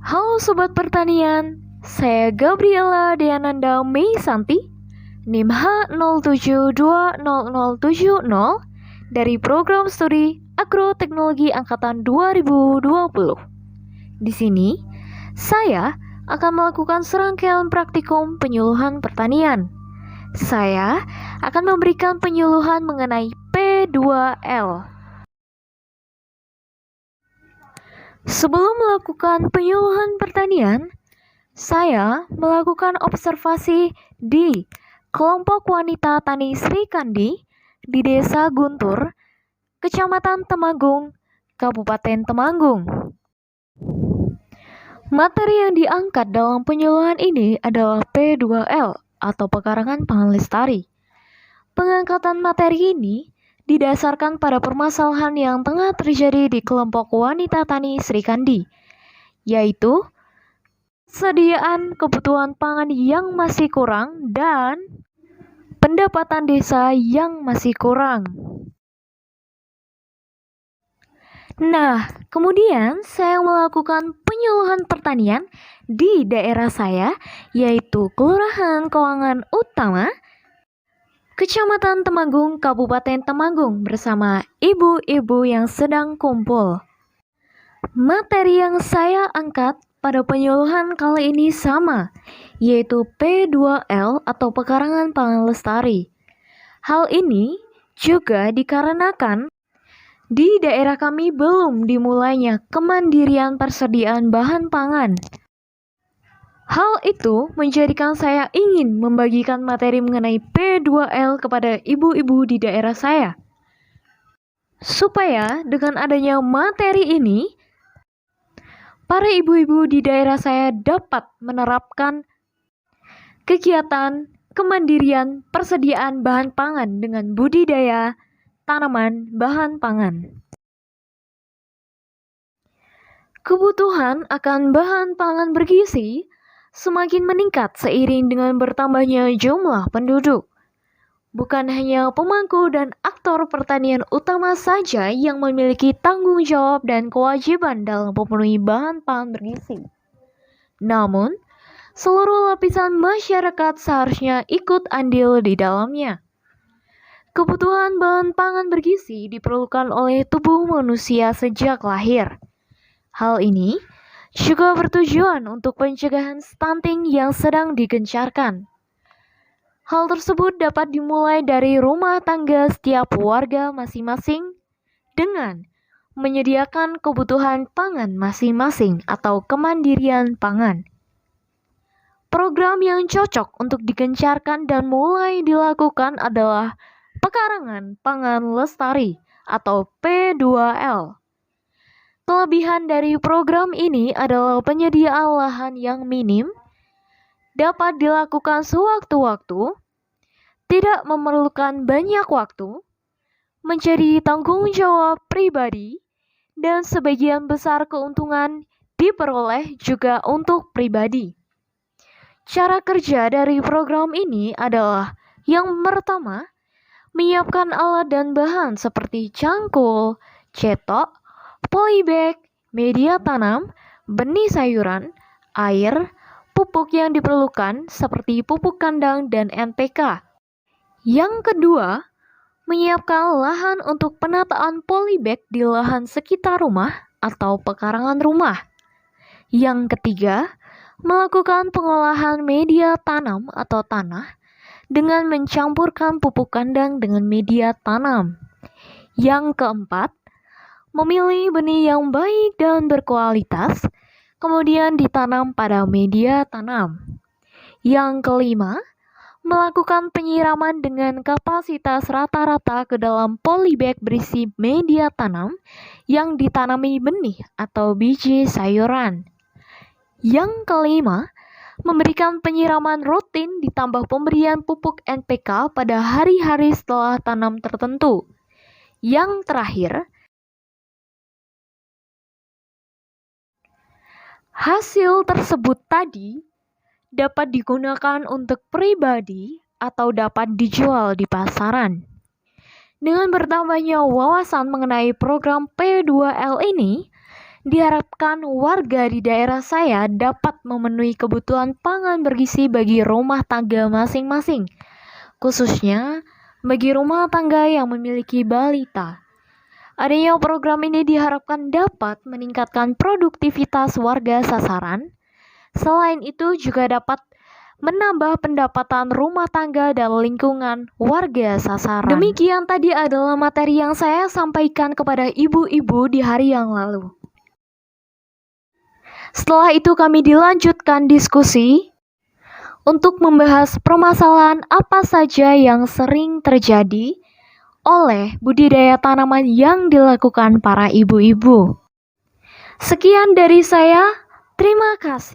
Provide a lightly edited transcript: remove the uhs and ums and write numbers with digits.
Halo Sobat Pertanian, saya Gabriela Deananda Mei Santi, NIM H07200070 dari Program Studi Agroteknologi Angkatan 2020. Di sini, saya akan melakukan serangkaian praktikum penyuluhan pertanian. Saya akan memberikan penyuluhan mengenai P2L. Sebelum melakukan penyuluhan pertanian, saya melakukan observasi di kelompok wanita tani Sri Kandi di Desa Guntur, Kecamatan Temanggung, Kabupaten Temanggung. Materi yang diangkat dalam penyuluhan ini adalah P2L atau pekarangan pangan lestari. Pengangkatan materi ini didasarkan pada permasalahan yang tengah terjadi di kelompok wanita tani Sri Kandi, yaitu persediaan kebutuhan pangan yang masih kurang dan pendapatan desa yang masih kurang. Nah, kemudian saya melakukan penyuluhan pertanian di daerah saya, yaitu Kelurahan Kawangan Utama, Kecamatan Temanggung, Kabupaten Temanggung bersama ibu-ibu yang sedang kumpul. Materi yang saya angkat pada penyuluhan kali ini sama, yaitu P2L atau pekarangan pangan lestari. Hal ini juga dikarenakan di daerah kami belum dimulainya kemandirian persediaan bahan pangan. Hal itu menjadikan saya ingin membagikan materi mengenai P2L kepada ibu-ibu di daerah saya. Supaya dengan adanya materi ini, para ibu-ibu di daerah saya dapat menerapkan kegiatan kemandirian persediaan bahan pangan dengan budidaya tanaman bahan pangan. Kebutuhan akan bahan pangan bergizi semakin meningkat seiring dengan bertambahnya jumlah penduduk. Bukan hanya pemangku dan aktor pertanian utama saja yang memiliki tanggung jawab dan kewajiban dalam memenuhi bahan pangan bergizi. Namun, seluruh lapisan masyarakat seharusnya ikut andil di dalamnya. Kebutuhan bahan pangan bergizi diperlukan oleh tubuh manusia sejak lahir. Hal ini juga bertujuan untuk pencegahan stunting yang sedang digencarkan. Hal tersebut dapat dimulai dari rumah tangga setiap warga masing-masing dengan menyediakan kebutuhan pangan masing-masing atau kemandirian pangan. Program yang cocok untuk digencarkan dan mulai dilakukan adalah pekarangan pangan lestari atau P2L. Kelebihan dari program ini adalah penyediaan lahan yang minim, dapat dilakukan sewaktu-waktu, tidak memerlukan banyak waktu, menjadi tanggung jawab pribadi, dan sebagian besar keuntungan diperoleh juga untuk pribadi. Cara kerja dari program ini adalah yang pertama, menyiapkan alat dan bahan seperti cangkul, cetok, polybag, media tanam, benih sayuran, air, pupuk yang diperlukan seperti pupuk kandang dan NPK. Yang kedua, menyiapkan lahan untuk penataan polybag di lahan sekitar rumah atau pekarangan rumah. Yang ketiga, melakukan pengolahan media tanam atau tanah dengan mencampurkan pupuk kandang dengan media tanam. Yang keempat, memilih benih yang baik dan berkualitas, kemudian ditanam pada media tanam. Yang kelima, melakukan penyiraman dengan kapasitas rata-rata ke dalam polybag berisi media tanam yang ditanami benih atau biji sayuran. Yang kelima, memberikan penyiraman rutin ditambah pemberian pupuk NPK pada hari-hari setelah tanam tertentu. Yang terakhir, hasil tersebut tadi dapat digunakan untuk pribadi atau dapat dijual di pasaran. Dengan bertambahnya wawasan mengenai program P2L ini, Diharapkan warga di daerah saya dapat memenuhi kebutuhan pangan bergizi bagi rumah tangga masing-masing, khususnya bagi rumah tangga yang memiliki balita. Adanya program ini diharapkan dapat meningkatkan produktivitas warga sasaran. Selain itu juga dapat menambah pendapatan rumah tangga dan lingkungan warga sasaran. Demikian tadi adalah materi yang saya sampaikan kepada ibu-ibu di hari yang lalu. Setelah itu kami dilanjutkan diskusi untuk membahas permasalahan apa saja yang sering terjadi oleh budidaya tanaman yang dilakukan para ibu-ibu. Sekian dari saya, terima kasih.